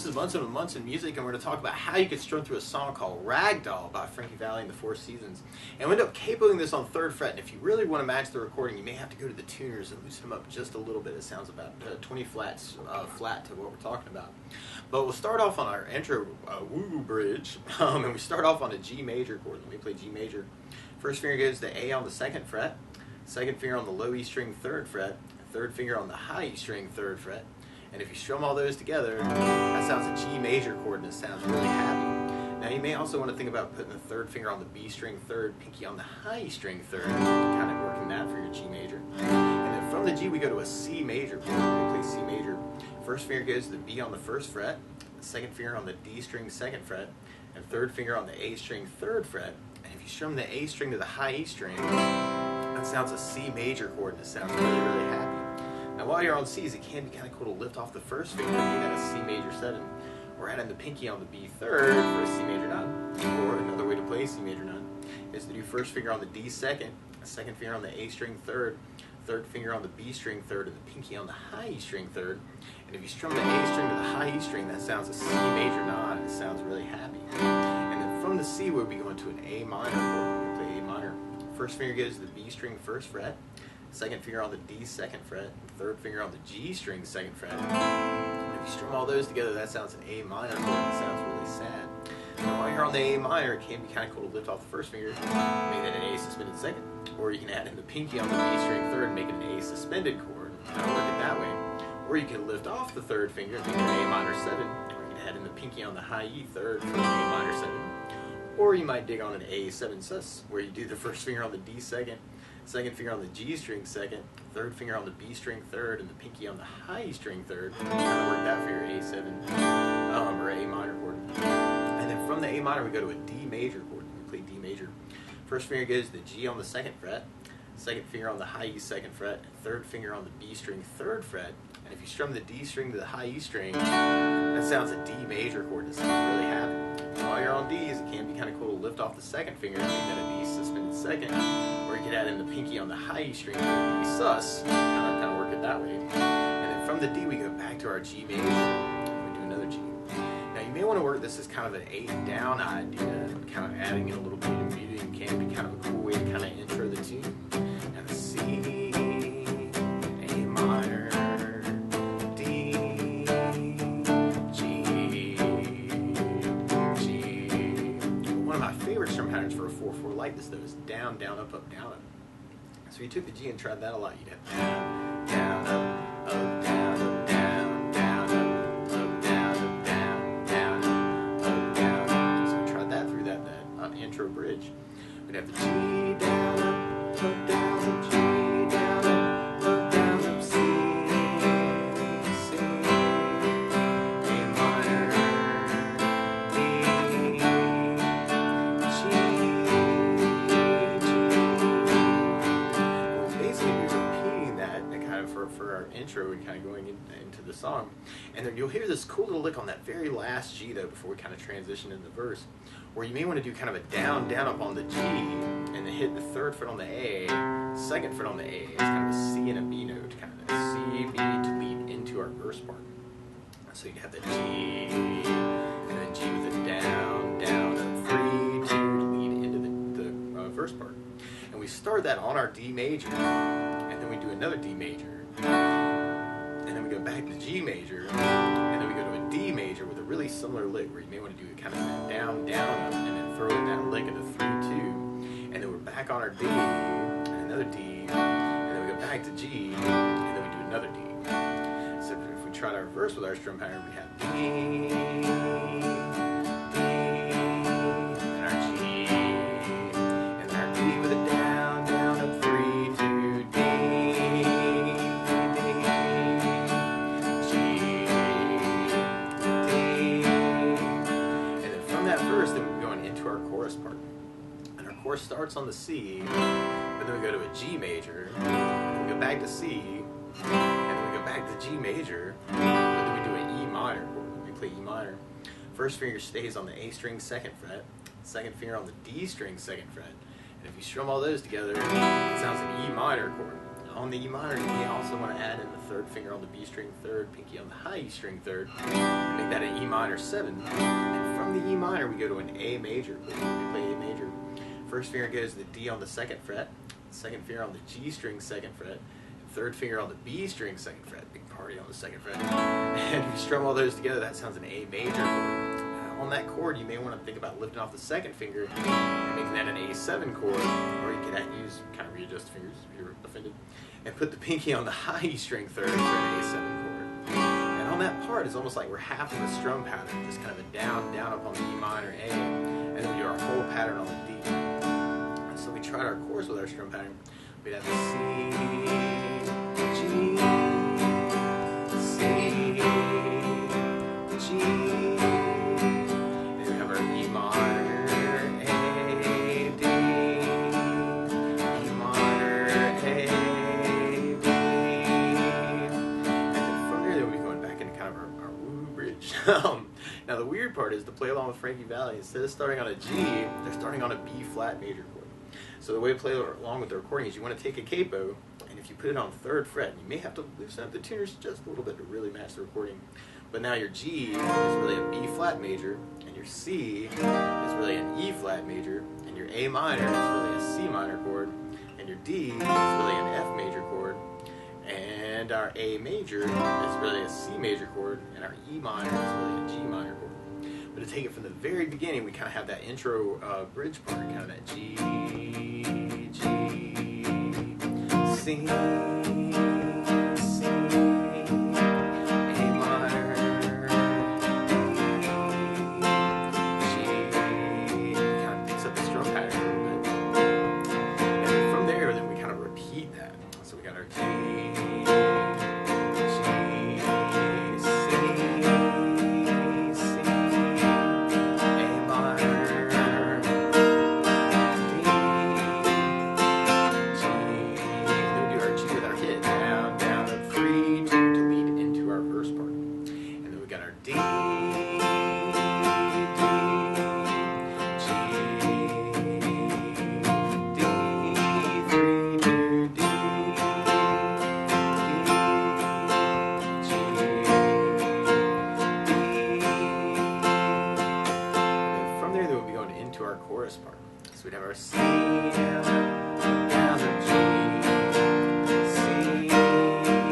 is Munson with Munson Music, and we're going to talk about how you can strum through a song called Ragdoll by Frankie, Valli and the Four Seasons. And we end up capoing this on 3rd fret, and if you really want to match the recording, you may have to go to the tuners and loosen them up just a little bit. It sounds about 20 flats flat to what we're talking about. But we'll start off on our intro woo bridge, and we start off on a G major chord. Let me play G major. First finger goes to A on the 2nd fret, 2nd finger on the low E string 3rd fret, 3rd finger on the high E string 3rd fret. And if you strum all those together, that sounds a G major chord, and it sounds really happy. Now you may also want to think about putting the 3rd finger on the B string 3rd, pinky on the high E string 3rd, kind of working that for your G major. And then from the G we go to a C major chord. We play C major. First finger goes to the B on the 1st fret, the 2nd finger on the D string 2nd fret, and 3rd finger on the A string 3rd fret. And if you strum the A string to the high E string, that sounds a C major chord, and it sounds really, really happy. Now while you're on C's, it can be kind of cool to lift off the 1st finger and do that as C major 7, or adding the pinky on the B 3rd for a C major 9. Or another way to play C major 9 is to do 1st finger on the D 2nd, 2nd finger on the A string 3rd, 3rd finger on the B string 3rd, and the pinky on the high E string 3rd. And if you strum the A string to the high E string, that sounds a C major 9, and it sounds really happy. And then from the C, we'll be going to an A minor chord. We play A minor. First finger goes to the B string 1st fret, 2nd finger on the D 2nd fret, 3rd finger on the G string 2nd fret. And if you strum all those together, that sounds an A minor chord, and it sounds really sad. Now while you're on the A minor, it can be kind of cool to lift off the 1st finger, make that an A suspended 2nd, or you can add in the pinky on the B string 3rd and make it an A suspended chord, kind of work it that way. Or you can lift off the 3rd finger and make it an A minor 7, or you can add in the pinky on the high E 3rd for an A minor 7. Or you might dig on an A 7 sus, where you do the 1st finger on the D 2nd, 2nd finger on the G string 2nd, 3rd finger on the B string 3rd, and the pinky on the high E string 3rd. Kind of work that for your A7 or A minor chord. And then from the A minor we go to a D major chord. We play D major. First finger goes to the G on the 2nd fret, 2nd finger on the high E 2nd fret, 3rd finger on the B string 3rd fret. And if you strum the D string to the high E string, that sounds a D major chord. It sounds really happy. And while you're on D's, it can be kind of cool to lift off the 2nd finger and make that a D suspended 2nd. Or you can add in the pinky on the high E string and D sus, kind of work it that way. And then from the D we go back to our G major, and we do another G. Now you may want to work this as kind of an 8 down idea, kind of adding in a little bit of muting can be kind of a cool way to kind of intro the tune. Now the C, A minor, D, G, G. One of my favorite strum patterns for a 4/4 like this though is down, down, up, up, down, up. So if you took the G and tried that a lot, you'd have down, down, up, down, up, down, down, up, down, up, down, down, up, down, up. So I tried that through that intro bridge. We'd have the G down, up, down, up, G down, up, down, up, C, C, A minor, D, G, basically we're repeating that kind of for our intro and kind of going into the song. And then you'll hear this cool little lick on that very last G though before we kind of transition into the verse, where you may want to do kind of a down, down up on the G and then hit the 3rd fret on the A, 2nd fret on the A. It's kind of a C and a B note, kind of a C, B to lead into our verse part. So you have the G, and then G with a down, down, up, 3, 2 to lead into the verse part. And we start that on our D major, and then we do another D major, and then we go back to G major, and then we go to a D major with a really similar lick where you may want to do kind of a down, down, up, and then throw in that lick into 3, 2, and then we're back on our D, and another D, and then we go back to G, and then we do another D. So if we try to reverse with our strum pattern, we have D, and our G, and our D with a down, down, up, 3, 2, D, D, G, D, and then from that verse, then we're going into our chorus part. And our chorus starts on the C, but then we go to a G major, and we go back to C, and then we go back to G major, but then we do an E minor chord. We play E minor. First finger stays on the A string 2nd fret, 2nd finger on the D string 2nd fret. And if you strum all those together, it sounds an E minor chord. on the E minor, you may also want to add in the third finger on the B string third, pinky on the high E string third, and make that an E minor 7. And from the E minor, we go to an A major. We play A major. First finger goes to the D on the 2nd fret, second finger on the G string 2nd fret, third finger on the B string 2nd fret. Big party on the 2nd fret. And if you strum all those together, that sounds an A major chord. On that chord, you may want to think about lifting off the 2nd finger and making that an A7 chord, or you could use kind of readjust the fingers if you're offended, and put the pinky on the high E string third for an A7 chord. And on that part, it's almost like we're half of the strum pattern, just kind of a down, down up on the E minor A, and then we do our whole pattern on the D. So we tried our chords with our strum pattern. We'd have the C, G, C, G. Now the weird part is to play along with Frankie Valli, instead of starting on a G, they're starting on a B flat major chord. So the way to play along with the recording is you want to take a capo, and if you put it on 3rd fret, you may have to loosen up the tuners just a little bit to really match the recording. But now your G is really a B flat major, and your C is really an E flat major, and your A minor is really a C minor chord, and your D is really an F major chord, and our A major is really a C major chord, and our E minor is really a G minor chord. But to take it from the very beginning, we kind of have that intro bridge part, kind of that G, G, C, C, A minor, G, kind of picks up the strum pattern a little bit. And then from there, then we kind of repeat that. So we got our G, part. So we'd have our C down, down to G, C, G, and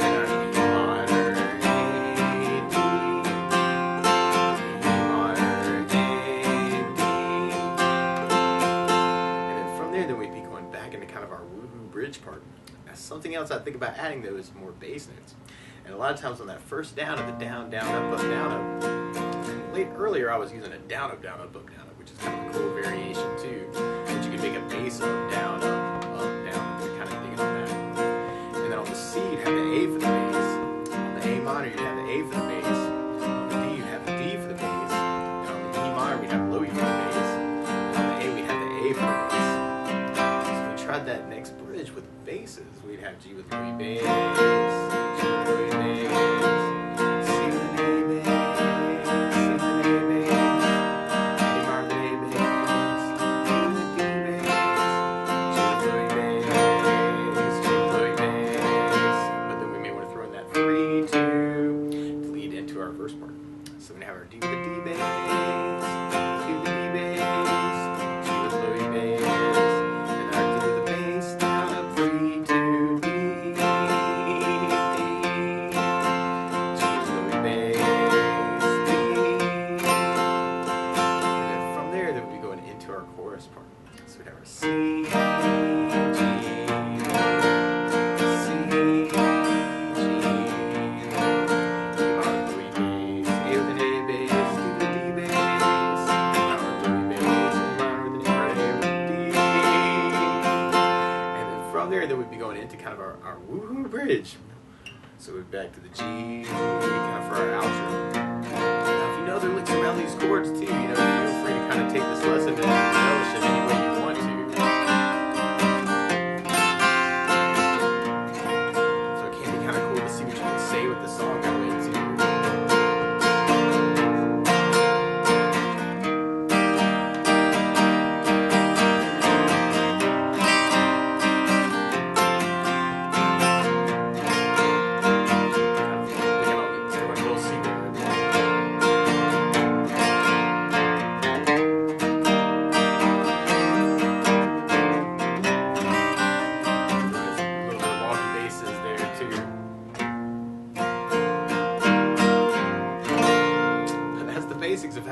then our E minor, A, D, E minor, A, D, and then from there, then we'd be going back into kind of our woohoo bridge part. Now, something else I think about adding though is more bass notes. And a lot of times on that first down of the down, down, up, down, up. Earlier I was using a down, up, down, up, down, up, which is kind of a cool variation too. But you can make a bass up, down, kind of digging on that. And then on the C you'd have the A for the bass. On the A minor you'd have the A for the bass. On the D you'd have the D for the bass. And on the E minor we'd have low E for the bass. And on the A we'd have the A for the bass. So we tried that next bridge with basses. We'd have G with low E bass, G with low E bass, C with an A bass, C with an A bass, A minor with an A bass, D with a D bass, G with low E bass, G with low E bass. But then we may want to throw in that 3-2 to lead into our verse part. So we're gonna have our D with a D bass, D with a D bass, G with low E bass, and our D with a bass down up 3-2 D, D, G with low E bass, D. And then from there, then we'll be going into our chorus part. So we have our C, G, C, G, E minor low E bass, A with an A bass, D with a D bass, E minor low E bass, A minor with an A minor, A with a D. And then from there, then we'd be going into kind of our woohoo bridge. So we're back to the G, kind of for our outro. Now, if you know the licks around these chords too, feel free to kind of take this lesson and embellish it any way you want to. So it can be kind of cool to see what you can say with the song that way too.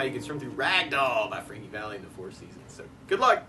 how you can strum through Ragdoll by Frankie Valli and the Four Seasons. So good luck!